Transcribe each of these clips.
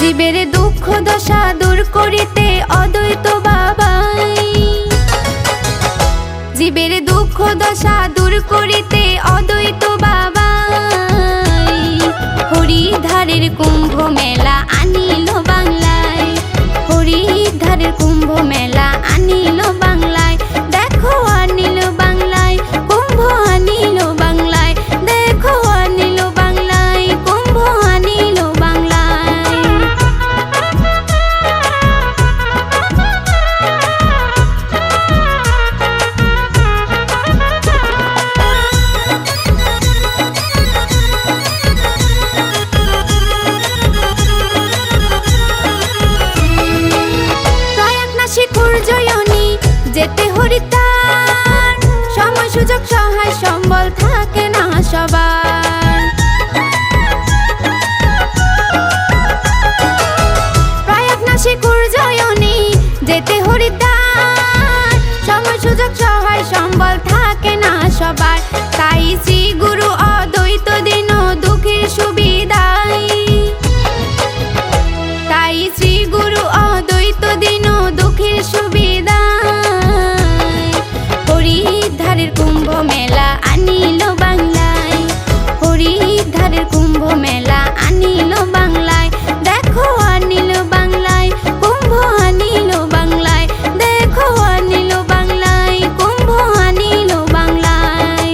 জীবের দুঃখ দশা দূর করিতে অদ্বৈত বাবাই, জীবের দুঃখ দশা দূর করিতে অদ্বৈত বাবাই হরিদ্বারের কুম্ভ মেলা আনিল বাংলায়, হরিদ্বারের কুম্ভ মেলা আনিল বাংলায়। দেখো আনিল বাংলায় কুম্ভ আনিল বাংলায়, দেখো আনিল বাংলায় কুম্ভ আনিল বাংলায়। জয়নী যেতে হরিদ্বার, সময় সুযোগ সহায় সম্বল থাকে না সবার। প্রয়াগ নাসিকুর জয়নী যেতে হরিদ্বার, সময় সুযোগ সহায় সম্বল থাকে না সবার। তাই শ্রী গুরু অদ্বৈত দিন দুঃখের সুবিধাই, তাই শ্রী গুরু অদ্বৈত দিন দুঃখের সুবিধায় হরিদ্বারের কুম্ভ মেলা আনিল বাংলায়, হরিদ্বারের কুম্ভ মেলা আনিল বাংলায়। দেখো আনিল বাংলায় কুম্ভ আনিল বাংলায়, দেখো আনিল বাংলায় কুম্ভ আনিল বাংলায়।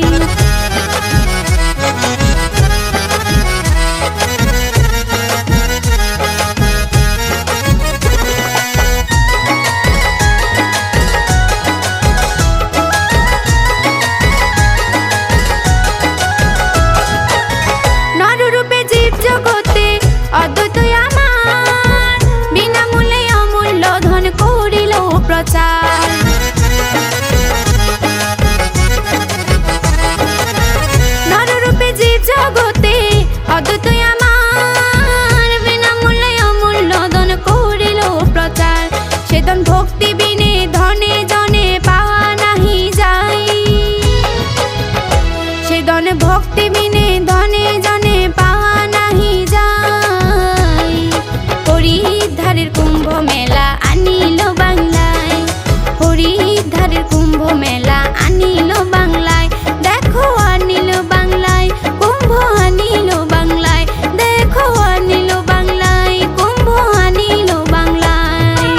নররূপে জীব জগতে অদ্বৈত আমার, বিনামূল্যে অমূল্য ধন করিল প্রচার। নররূপে জীব জগতে অদ্বৈত আমার, বিনামূল্যে অমূল্য ধন করিল প্রচার। সে ধন ভক্তি বিনে ধনে জনে পাওয়া নাহি যায়, সে ধন ভক্তি বিনে ধনে জনে পাওয়া নাহি যায়। হরিদ্বারের কুম্ভ মেলা আনিল বাংলায়, হরিদ্বারের কুম্ভ মেলা আনিল বাংলায়। দেখো আনিল বাংলায় কুম্ভ আনিল বাংলায়, দেখো আনিল বাংলায় কুম্ভ আনিল বাংলায়।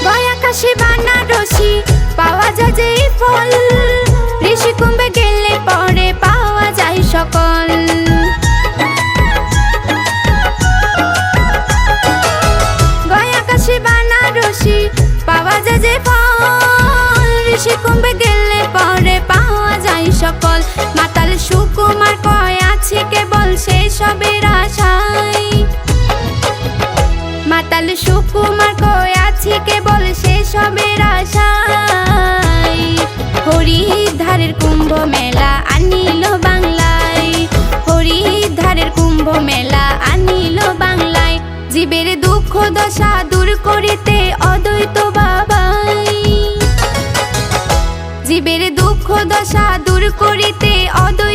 গয়া কাশী বানারসি পাওয়া যায় যে ফল, ঋষি কুম্ভে গেলে পরে পাওয়া যায় সকল। গয়া কাশী বানারসি পাওয়া যায় যে ফল, ঋষি কুম্ভে গেলে পরে পাওয়া যায় সকল। মাতাল সুকুমার কয় আছে কেবল সেসবের আশায়, মাতাল সুকুমার কয় আছে কেবল সেসবের আশায় হরিদ্বারের কুম্ভ মেলা আনিল বাংলায়, হরিদ্বারের কুম্ভ মেলা আনিল বাংলায়। জীবের দুঃখ দশা দূর করিতে অদ্বৈত বাবাই, জীবের দুঃখ দশা দূর করিতে অদ্বৈত